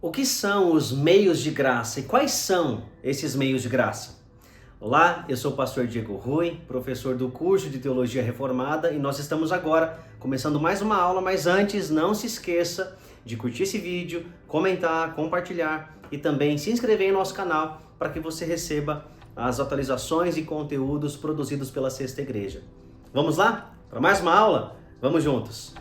O que são os meios de graça e quais são esses meios de graça? Olá, eu sou o pastor Diego Rui, professor do curso de Teologia Reformada, e nós estamos agora começando mais uma aula, mas antes não se esqueça de curtir esse vídeo, comentar, compartilhar e também se inscrever em nosso canal para que você receba as atualizações e conteúdos produzidos pela Sexta Igreja. Vamos lá? Para mais uma aula? Vamos juntos!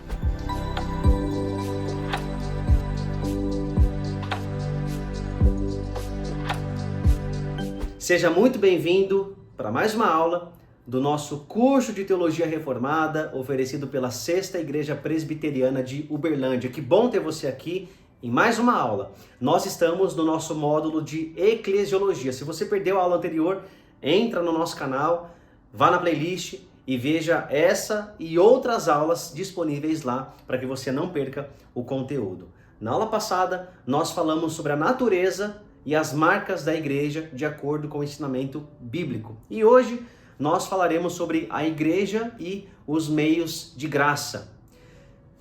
Seja muito bem-vindo para mais uma aula do nosso curso de Teologia Reformada, oferecido pela Sexta Igreja Presbiteriana de Uberlândia. Que bom ter você aqui em mais uma aula. Nós estamos no nosso módulo de Eclesiologia. Se você perdeu a aula anterior, entra no nosso canal, vá na playlist e veja essa e outras aulas disponíveis lá para que você não perca o conteúdo. Na aula passada, nós falamos sobre a natureza e as marcas da igreja de acordo com o ensinamento bíblico. E hoje nós falaremos sobre a igreja e os meios de graça.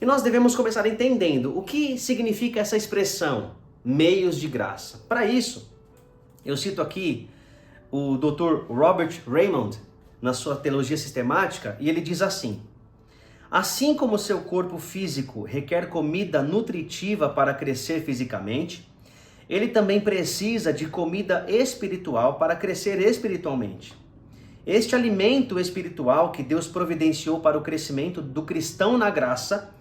E nós devemos começar entendendo o que significa essa expressão, meios de graça. Para isso, eu cito aqui o Dr. Robert Raymond, na sua Teologia Sistemática, e ele diz assim: assim como seu corpo físico requer comida nutritiva para crescer fisicamente, ele também precisa de comida espiritual para crescer espiritualmente. Este alimento espiritual que Deus providenciou para o crescimento do cristão na graça,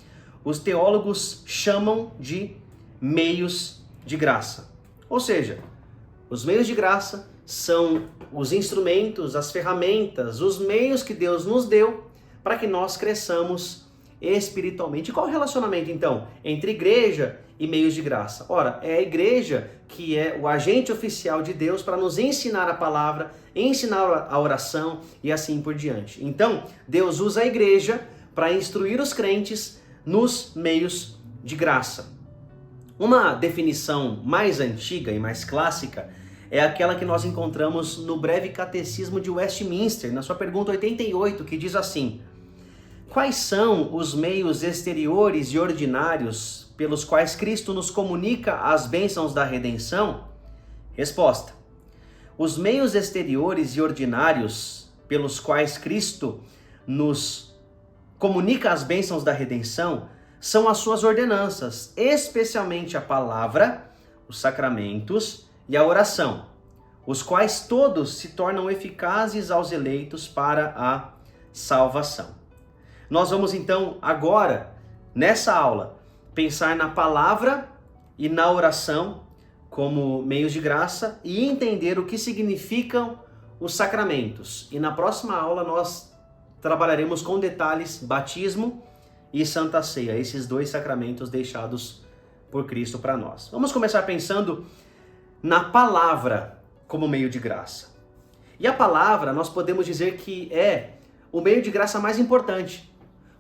os teólogos chamam de meios de graça. Ou seja, os meios de graça são os instrumentos, as ferramentas, os meios que Deus nos deu para que nós cresçamos espiritualmente. E qual o relacionamento, então, entre igreja e meios de graça? Ora, é a igreja que é o agente oficial de Deus para nos ensinar a palavra, ensinar a oração e assim por diante. Então, Deus usa a igreja para instruir os crentes nos meios de graça. Uma definição mais antiga e mais clássica é aquela que nós encontramos no Breve Catecismo de Westminster, na sua pergunta 88, que diz assim: quais são os meios exteriores e ordinários pelos quais Cristo nos comunica as bênçãos da redenção? Resposta: os meios exteriores e ordinários pelos quais Cristo nos comunica as bênçãos da redenção são as suas ordenanças, especialmente a palavra, os sacramentos e a oração, os quais todos se tornam eficazes aos eleitos para a salvação. Nós vamos então agora, nessa aula, pensar na palavra e na oração como meios de graça e entender o que significam os sacramentos. E na próxima aula nós trabalharemos com detalhes batismo e Santa Ceia, esses dois sacramentos deixados por Cristo para nós. Vamos começar pensando na palavra como meio de graça. E a palavra nós podemos dizer que é o meio de graça mais importante,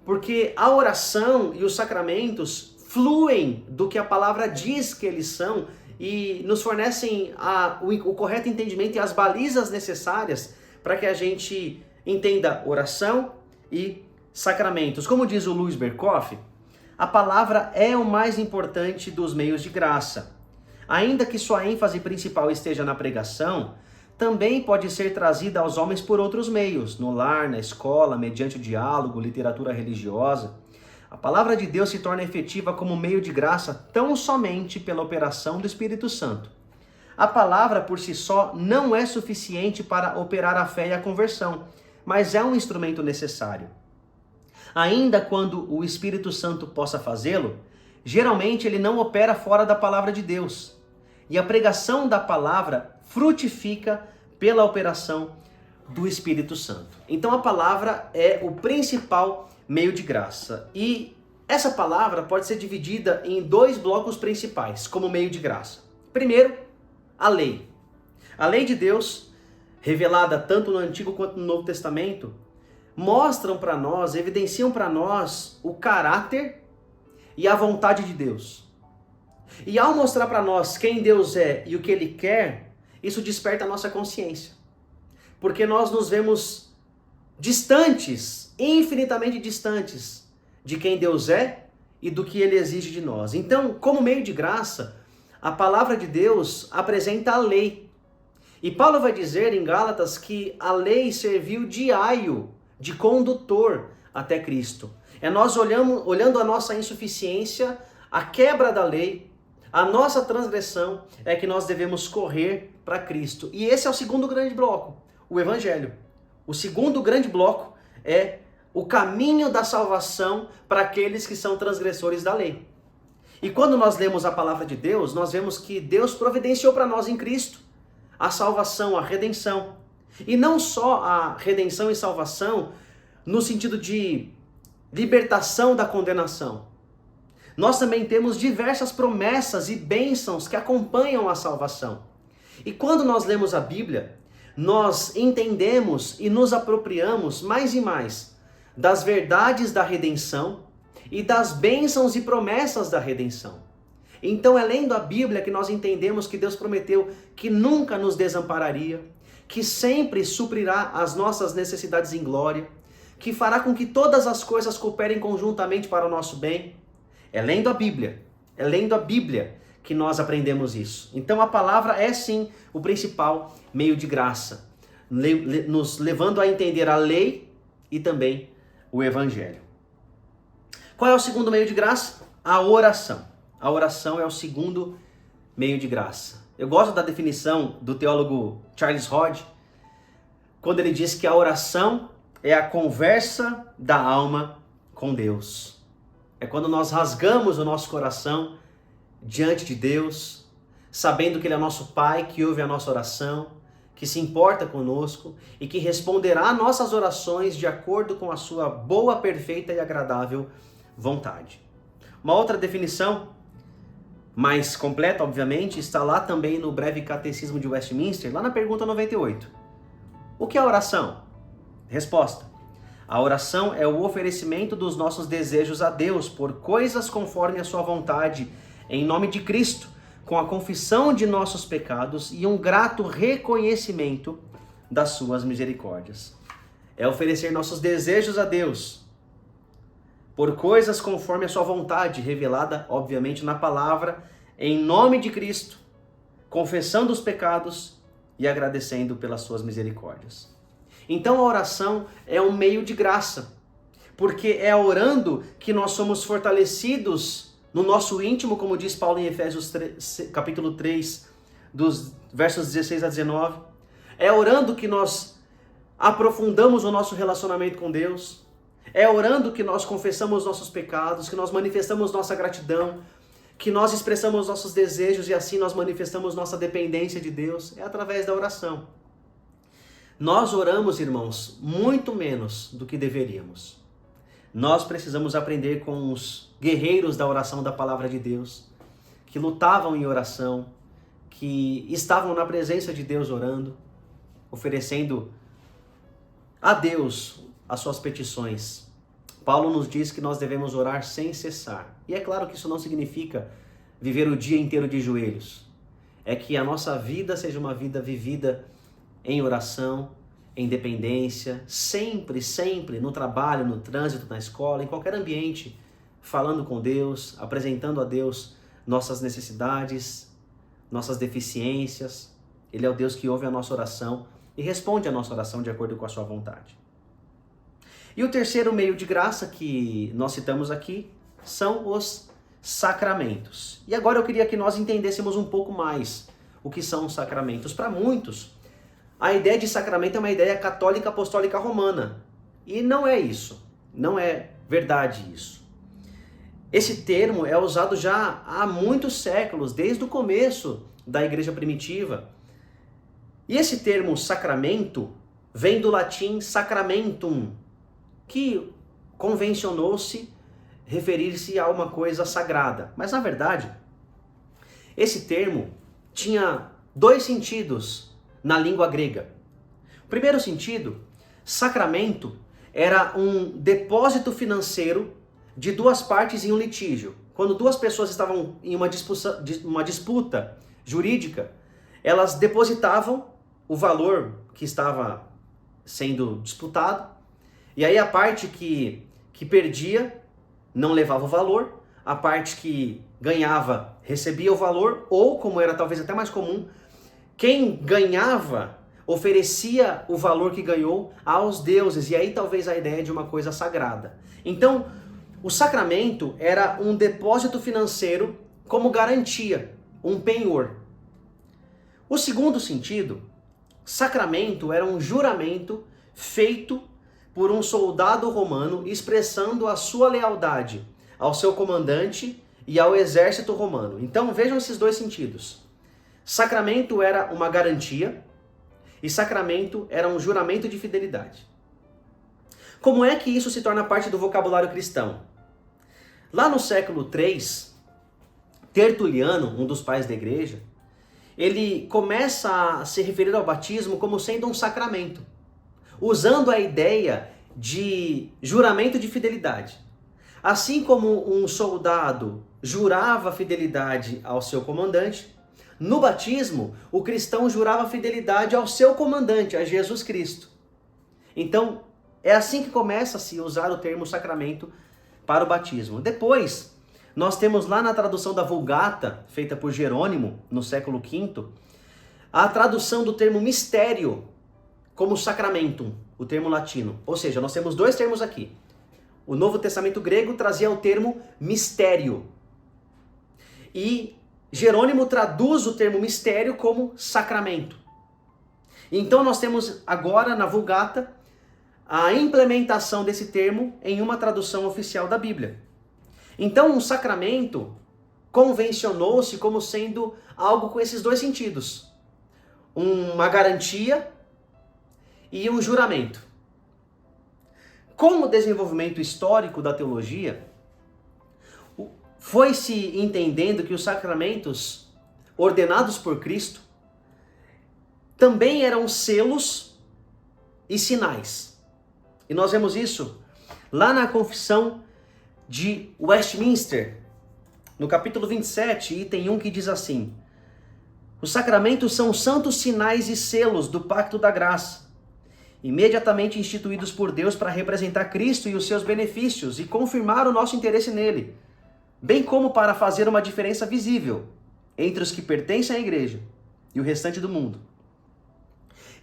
porque a oração e os sacramentos fluem do que a palavra diz que eles são e nos fornecem o correto entendimento e as balizas necessárias para que a gente entenda oração e sacramentos. Como diz o Louis Berkhof, a palavra é o mais importante dos meios de graça. Ainda que sua ênfase principal esteja na pregação, também pode ser trazida aos homens por outros meios, no lar, na escola, mediante o diálogo, literatura religiosa. A palavra de Deus se torna efetiva como meio de graça tão somente pela operação do Espírito Santo. A palavra por si só não é suficiente para operar a fé e a conversão, mas é um instrumento necessário. Ainda quando o Espírito Santo possa fazê-lo, geralmente ele não opera fora da palavra de Deus. E a pregação da palavra frutifica pela operação do Espírito Santo. Então a palavra é o principal meio de graça. E essa palavra pode ser dividida em dois blocos principais como meio de graça. Primeiro, a lei. A lei de Deus, revelada tanto no Antigo quanto no Novo Testamento, mostram para nós, evidenciam para nós o caráter e a vontade de Deus. E ao mostrar para nós quem Deus é e o que Ele quer, isso desperta a nossa consciência. Porque nós nos vemos distantes, infinitamente distantes de quem Deus é e do que Ele exige de nós. Então, como meio de graça, a palavra de Deus apresenta a lei. E Paulo vai dizer em Gálatas que a lei serviu de aio, de condutor até Cristo. É nós olhando a nossa insuficiência, a quebra da lei, a nossa transgressão, é que nós devemos correr para Cristo. E esse é o segundo grande bloco, o Evangelho. O segundo grande bloco é o caminho da salvação para aqueles que são transgressores da lei. E quando nós lemos a palavra de Deus, nós vemos que Deus providenciou para nós em Cristo a salvação, a redenção. E não só a redenção e salvação no sentido de libertação da condenação. Nós também temos diversas promessas e bênçãos que acompanham a salvação. E quando nós lemos a Bíblia, nós entendemos e nos apropriamos mais e mais das verdades da redenção e das bênçãos e promessas da redenção. Então é lendo a Bíblia que nós entendemos que Deus prometeu que nunca nos desampararia, que sempre suprirá as nossas necessidades em glória, que fará com que todas as coisas cooperem conjuntamente para o nosso bem. É lendo a Bíblia que nós aprendemos isso. Então a palavra é sim o principal meio de graça, nos levando a entender a lei e também o Evangelho. Qual é o segundo meio de graça? A oração. A oração é o segundo meio de graça. Eu gosto da definição do teólogo Charles Hodge, quando ele diz que a oração é a conversa da alma com Deus. É quando nós rasgamos o nosso coração diante de Deus, sabendo que Ele é nosso Pai, que ouve a nossa oração, que se importa conosco e que responderá a nossas orações de acordo com a sua boa, perfeita e agradável vontade. Uma outra definição, mais completa, obviamente, está lá também no breve catecismo de Westminster, lá na pergunta 98. O que é oração? Resposta: a oração é o oferecimento dos nossos desejos a Deus por coisas conforme a sua vontade, em nome de Cristo, com a confissão de nossos pecados e um grato reconhecimento das suas misericórdias. É oferecer nossos desejos a Deus por coisas conforme a sua vontade, revelada, obviamente, na palavra, em nome de Cristo, confessando os pecados e agradecendo pelas suas misericórdias. Então a oração é um meio de graça, porque é orando que nós somos fortalecidos no nosso íntimo, como diz Paulo em Efésios capítulo 3, dos versos 16 a 19. É orando que nós aprofundamos o nosso relacionamento com Deus. É orando que nós confessamos nossos pecados, que nós manifestamos nossa gratidão, que nós expressamos nossos desejos e assim nós manifestamos nossa dependência de Deus. É através da oração. Nós oramos, irmãos, muito menos do que deveríamos. Nós precisamos aprender com os guerreiros da oração da palavra de Deus, que lutavam em oração, que estavam na presença de Deus orando, oferecendo a Deus as suas petições. Paulo nos diz que nós devemos orar sem cessar. E é claro que isso não significa viver o dia inteiro de joelhos. É que a nossa vida seja uma vida vivida em oração, em dependência, sempre, sempre, no trabalho, no trânsito, na escola, em qualquer ambiente, falando com Deus, apresentando a Deus nossas necessidades, nossas deficiências. Ele é o Deus que ouve a nossa oração e responde a nossa oração de acordo com a sua vontade. E o terceiro meio de graça que nós citamos aqui são os sacramentos. E agora eu queria que nós entendêssemos um pouco mais o que são os sacramentos. Para muitos, a ideia de sacramento é uma ideia católica apostólica romana. E não é isso. Não é verdade isso. Esse termo é usado já há muitos séculos, desde o começo da igreja primitiva. E esse termo sacramento vem do latim sacramentum, que convencionou-se referir-se a uma coisa sagrada. Mas, na verdade, esse termo tinha dois sentidos na língua grega. O primeiro sentido, sacramento, era um depósito financeiro de duas partes em um litígio. Quando duas pessoas estavam em uma disputa jurídica, elas depositavam o valor que estava sendo disputado, e aí a parte que perdia não levava o valor, a parte que ganhava recebia o valor, ou, como era talvez até mais comum, quem ganhava oferecia o valor que ganhou aos deuses, e aí talvez a ideia de uma coisa sagrada. Então, o sacramento era um depósito financeiro como garantia, um penhor. O segundo sentido, sacramento era um juramento feito por um soldado romano expressando a sua lealdade ao seu comandante e ao exército romano. Então vejam esses dois sentidos. Sacramento era uma garantia e sacramento era um juramento de fidelidade. Como é que isso se torna parte do vocabulário cristão? Lá no século III, Tertuliano, um dos pais da igreja, ele começa a se referir ao batismo como sendo um sacramento, usando a ideia de juramento de fidelidade. Assim como um soldado jurava fidelidade ao seu comandante, no batismo, o cristão jurava fidelidade ao seu comandante, a Jesus Cristo. Então, é assim que começa a se usar o termo sacramento para o batismo. Depois, nós temos lá na tradução da Vulgata, feita por Jerônimo, no século V, a tradução do termo mistério como sacramentum, o termo latino. Ou seja, nós temos dois termos aqui. O Novo Testamento grego trazia o termo mistério. E Jerônimo traduz o termo mistério como sacramento. Então nós temos agora na Vulgata a implementação desse termo em uma tradução oficial da Bíblia. Então um sacramento convencionou-se como sendo algo com esses dois sentidos. Uma garantia e um juramento. Com o desenvolvimento histórico da teologia, foi-se entendendo que os sacramentos ordenados por Cristo também eram selos e sinais. E nós vemos isso lá na Confissão de Westminster, no capítulo 27, item 1, que diz assim: os sacramentos são santos sinais e selos do pacto da graça, imediatamente instituídos por Deus para representar Cristo e os seus benefícios e confirmar o nosso interesse nele, bem como para fazer uma diferença visível entre os que pertencem à igreja e o restante do mundo,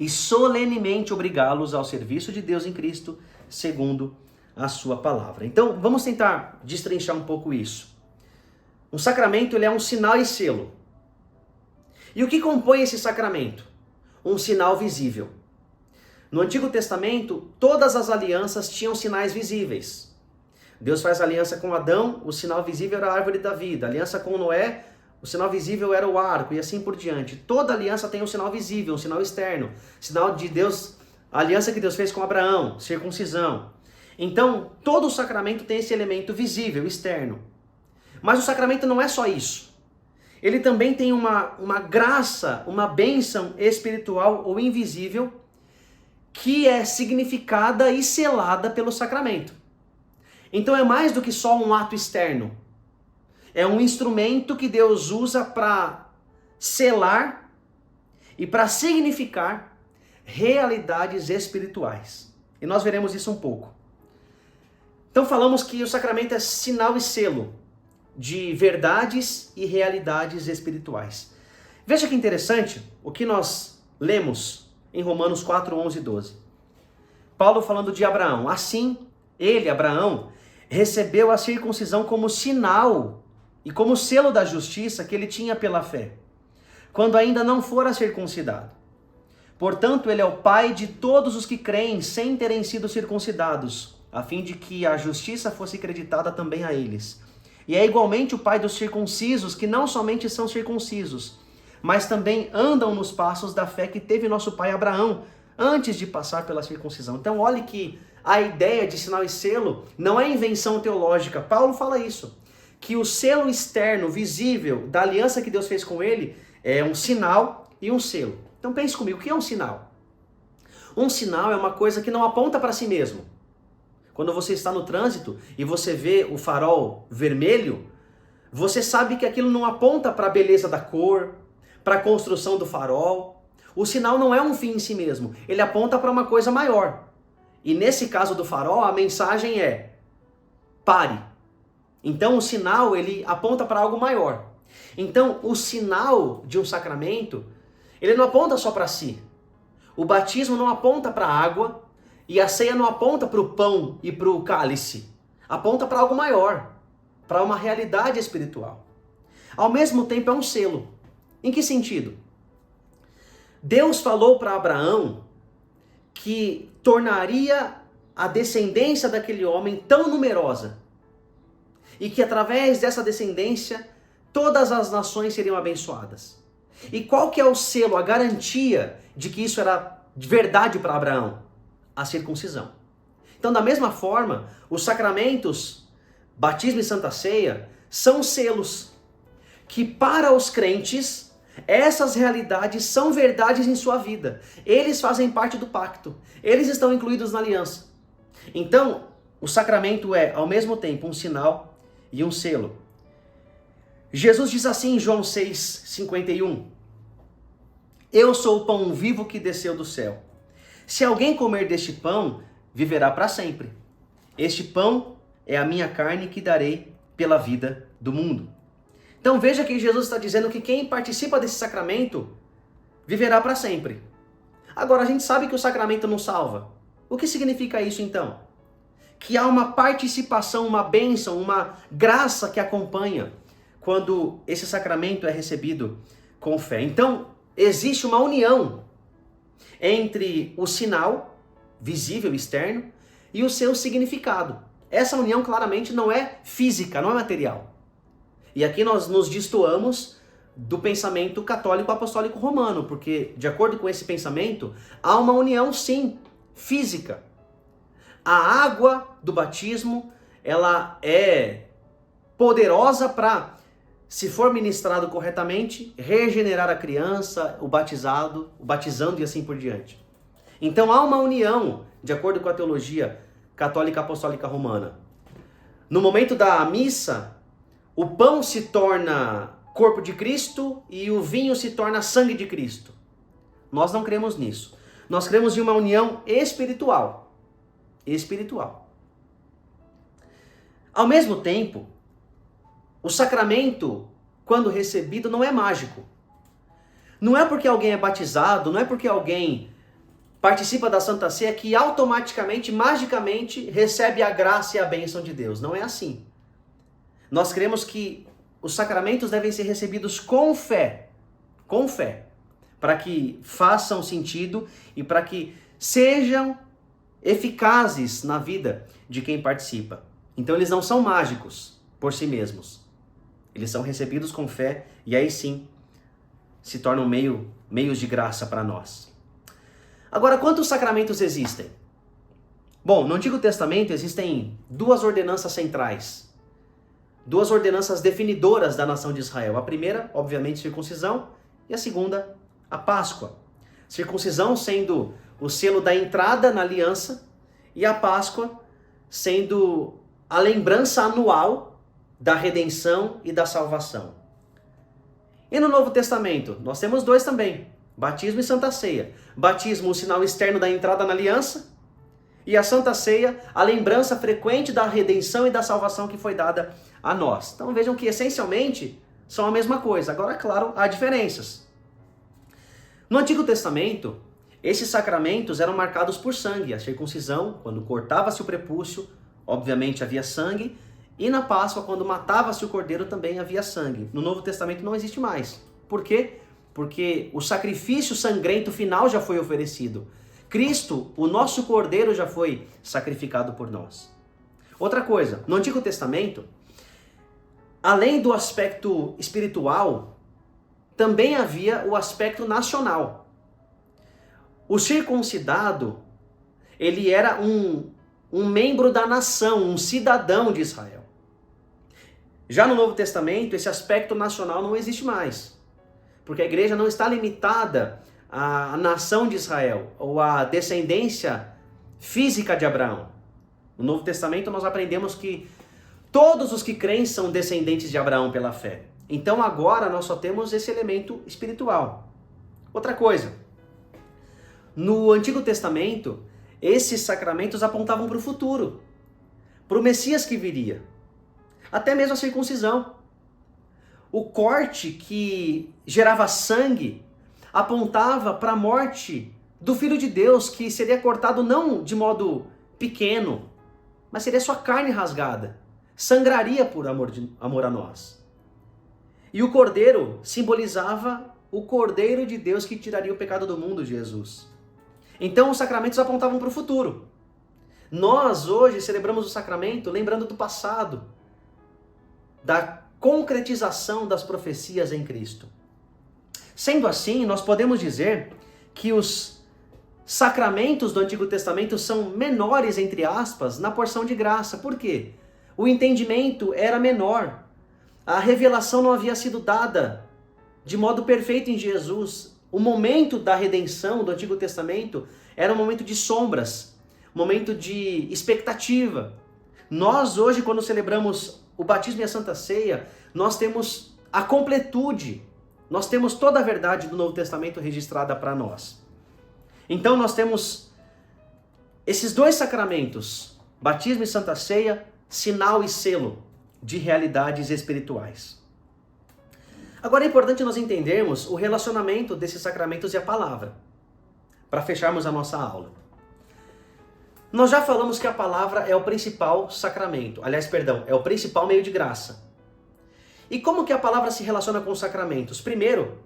e solenemente obrigá-los ao serviço de Deus em Cristo, segundo a sua palavra. Então, vamos tentar destrinchar um pouco isso. Um sacramento, ele é um sinal e selo. E o que compõe esse sacramento? Um sinal visível. No Antigo Testamento, todas as alianças tinham sinais visíveis. Deus faz aliança com Adão, o sinal visível era a árvore da vida. Aliança com Noé, o sinal visível era o arco, e assim por diante. Toda aliança tem um sinal visível, um sinal externo. Sinal de Deus, a aliança que Deus fez com Abraão, circuncisão. Então, todo o sacramento tem esse elemento visível, externo. Mas o sacramento não é só isso. Ele também tem uma graça, uma bênção espiritual ou invisível que é significada e selada pelo sacramento. Então é mais do que só um ato externo. É um instrumento que Deus usa para selar e para significar realidades espirituais. E nós veremos isso um pouco. Então falamos que o sacramento é sinal e selo de verdades e realidades espirituais. Veja que interessante o que nós lemos em Romanos 4, 11 e 12. Paulo falando de Abraão. Assim, ele, Abraão, recebeu a circuncisão como sinal e como selo da justiça que ele tinha pela fé, quando ainda não fora circuncidado. Portanto, ele é o pai de todos os que creem sem terem sido circuncidados, a fim de que a justiça fosse creditada também a eles. E é igualmente o pai dos circuncisos, que não somente são circuncisos, mas também andam nos passos da fé que teve nosso pai Abraão, antes de passar pela circuncisão. Então, olhe que a ideia de sinal e selo não é invenção teológica. Paulo fala isso, que o selo externo, visível, da aliança que Deus fez com ele, é um sinal e um selo. Então pense comigo, o que é um sinal? Um sinal é uma coisa que não aponta para si mesmo. Quando você está no trânsito e você vê o farol vermelho, você sabe que aquilo não aponta para a beleza da cor, para a construção do farol. O sinal não é um fim em si mesmo, ele aponta para uma coisa maior. E nesse caso do farol, a mensagem é: pare, Então o sinal, ele aponta para algo maior. Então o sinal de um sacramento, ele não aponta só para si. O batismo não aponta para a água e a ceia não aponta para o pão e para o cálice. Aponta para algo maior, para uma realidade espiritual. Ao mesmo tempo é um selo. Em que sentido? Deus falou para Abraão que tornaria a descendência daquele homem tão numerosa e que através dessa descendência todas as nações seriam abençoadas. E qual que é o selo, a garantia de que isso era verdade para Abraão? A circuncisão. Então, da mesma forma, os sacramentos, batismo e santa ceia, são selos que para os crentes, essas realidades são verdades em sua vida. Eles fazem parte do pacto. Eles estão incluídos na aliança. Então, o sacramento é, ao mesmo tempo, um sinal e um selo. Jesus diz assim em João 6,51: Eu sou o pão vivo que desceu do céu. Se alguém comer deste pão, viverá para sempre. Este pão é a minha carne que darei pela vida do mundo. Então veja que Jesus está dizendo que quem participa desse sacramento viverá para sempre. Agora a gente sabe que o sacramento não salva. O que significa isso então? Que há uma participação, uma bênção, uma graça que acompanha quando esse sacramento é recebido com fé. Então existe uma união entre o sinal visível, externo, e o seu significado. Essa união claramente não é física, não é material. E aqui nós nos destoamos do pensamento católico apostólico romano, porque, de acordo com esse pensamento, há uma união, sim, física. A água do batismo, ela é poderosa para, se for ministrado corretamente, regenerar a criança, o batizado, o batizando e assim por diante. Então há uma união, de acordo com a teologia católica apostólica romana. No momento da missa, o pão se torna corpo de Cristo e o vinho se torna sangue de Cristo. Nós não cremos nisso. Nós cremos em uma união espiritual. Espiritual. Ao mesmo tempo, o sacramento, quando recebido, não é mágico. Não é porque alguém é batizado, não é porque alguém participa da Santa Ceia que automaticamente, magicamente, recebe a graça e a bênção de Deus. Não é assim. Nós cremos que os sacramentos devem ser recebidos com fé, para que façam sentido e para que sejam eficazes na vida de quem participa. Então eles não são mágicos por si mesmos. Eles são recebidos com fé e aí sim se tornam meios de graça para nós. Agora, quantos sacramentos existem? Bom, no Antigo Testamento existem duas ordenanças centrais. Duas ordenanças definidoras da nação de Israel. A primeira, obviamente, circuncisão, e a segunda, a Páscoa. Circuncisão sendo o selo da entrada na aliança e a Páscoa sendo a lembrança anual da redenção e da salvação. E no Novo Testamento, nós temos dois também, batismo e Santa Ceia. Batismo, o sinal externo da entrada na aliança, e a Santa Ceia, a lembrança frequente da redenção e da salvação que foi dada a nós. Então vejam que essencialmente são a mesma coisa. Agora, claro, há diferenças. No Antigo Testamento, esses sacramentos eram marcados por sangue. A circuncisão, quando cortava-se o prepúcio, obviamente havia sangue. E na Páscoa, quando matava-se o cordeiro, também havia sangue. No Novo Testamento não existe mais. Por quê? Porque o sacrifício sangrento final já foi oferecido. Cristo, o nosso cordeiro, já foi sacrificado por nós. Outra coisa, no Antigo Testamento, além do aspecto espiritual, também havia o aspecto nacional. O circuncidado, ele era um membro da nação, um cidadão de Israel. Já no Novo Testamento, esse aspecto nacional não existe mais, porque a igreja não está limitada à nação de Israel, ou à descendência física de Abraão. No Novo Testamento nós aprendemos que todos os que creem são descendentes de Abraão pela fé. Então agora nós só temos esse elemento espiritual. Outra coisa, no Antigo Testamento, esses sacramentos apontavam para o futuro, para o Messias que viria. Até mesmo a circuncisão. O corte que gerava sangue apontava para a morte do Filho de Deus, que seria cortado não de modo pequeno, mas seria sua carne rasgada. Sangraria por amor a nós. E o cordeiro simbolizava o Cordeiro de Deus que tiraria o pecado do mundo, Jesus. Então os sacramentos apontavam para o futuro. Nós hoje celebramos o sacramento lembrando do passado, da concretização das profecias em Cristo. Sendo assim, nós podemos dizer que os sacramentos do Antigo Testamento são menores, entre aspas, na porção de graça. Por quê? O entendimento era menor. A revelação não havia sido dada de modo perfeito em Jesus. O momento da redenção do Antigo Testamento era um momento de sombras, um momento de expectativa. Nós hoje, quando celebramos o batismo e a Santa Ceia, nós temos a completude, nós temos toda a verdade do Novo Testamento registrada para nós. Então nós temos esses dois sacramentos, batismo e Santa Ceia, sinal e selo de realidades espirituais. Agora é importante nós entendermos o relacionamento desses sacramentos e a palavra, para fecharmos a nossa aula. Nós já falamos que a palavra é o principal sacramento, é o principal meio de graça. E como que a palavra se relaciona com os sacramentos? Primeiro,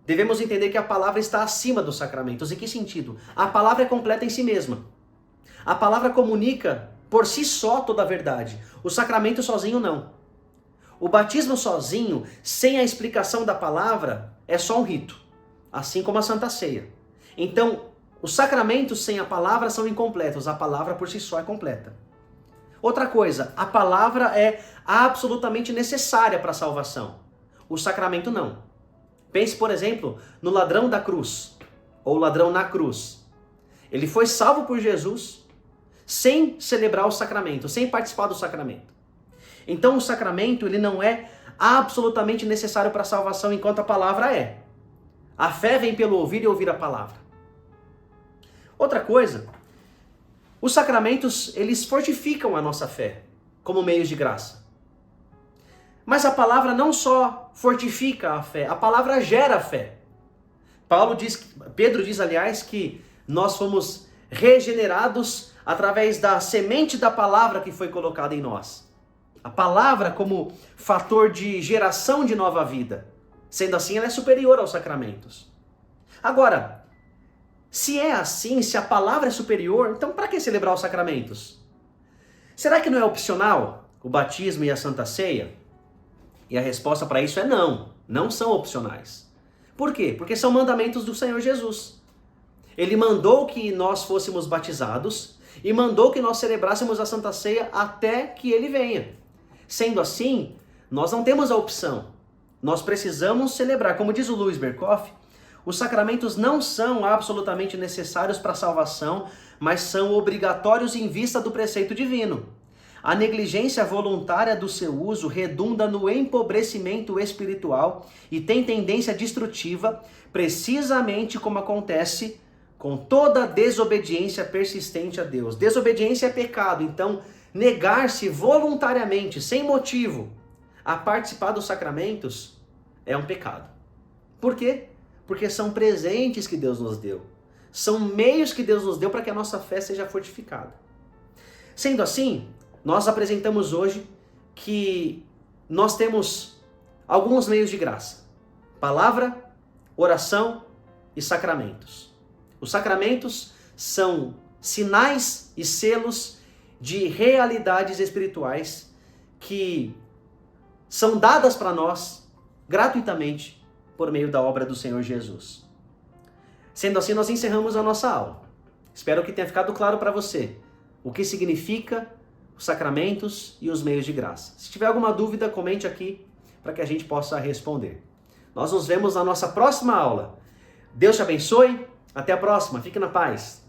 devemos entender que a palavra está acima dos sacramentos. Em que sentido? A palavra é completa em si mesma. A palavra comunica por si só toda a verdade. O sacramento sozinho não. O batismo sozinho, sem a explicação da palavra, é só um rito, assim como a Santa Ceia. Então, os sacramentos sem a palavra são incompletos, a palavra por si só é completa. Outra coisa, a palavra é absolutamente necessária para a salvação. O sacramento não. Pense, por exemplo, no ladrão da cruz, ou ladrão na cruz. Ele foi salvo por Jesus sem celebrar o sacramento, sem participar do sacramento. Então o sacramento ele não é absolutamente necessário para a salvação, enquanto a palavra é. A fé vem pelo ouvir e ouvir a palavra. Outra coisa, os sacramentos eles fortificam a nossa fé como meios de graça. Mas a palavra não só fortifica a fé, a palavra gera fé. Pedro diz, aliás, que nós fomos regenerados através da semente da palavra que foi colocada em nós. A palavra como fator de geração de nova vida. Sendo assim, ela é superior aos sacramentos. Agora, se é assim, se a palavra é superior, então para que celebrar os sacramentos? Será que não é opcional o batismo e a Santa Ceia? E a resposta para isso é não, não são opcionais. Por quê? Porque são mandamentos do Senhor Jesus. Ele mandou que nós fôssemos batizados e mandou que nós celebrássemos a Santa Ceia até que ele venha. Sendo assim, nós não temos a opção. Nós precisamos celebrar. Como diz o Louis Berkhof, os sacramentos não são absolutamente necessários para a salvação, mas são obrigatórios em vista do preceito divino. A negligência voluntária do seu uso redunda no empobrecimento espiritual e tem tendência destrutiva, precisamente como acontece com toda desobediência persistente a Deus. Desobediência é pecado, então negar-se voluntariamente, sem motivo, a participar dos sacramentos é um pecado. Por quê? Porque são presentes que Deus nos deu. São meios que Deus nos deu para que a nossa fé seja fortificada. Sendo assim, nós apresentamos hoje que nós temos alguns meios de graça: palavra, oração e sacramentos. Os sacramentos são sinais e selos de realidades espirituais que são dadas para nós gratuitamente por meio da obra do Senhor Jesus. Sendo assim, nós encerramos a nossa aula. Espero que tenha ficado claro para você o que significa os sacramentos e os meios de graça. Se tiver alguma dúvida, comente aqui para que a gente possa responder. Nós nos vemos na nossa próxima aula. Deus te abençoe. Até a próxima. Fique na paz.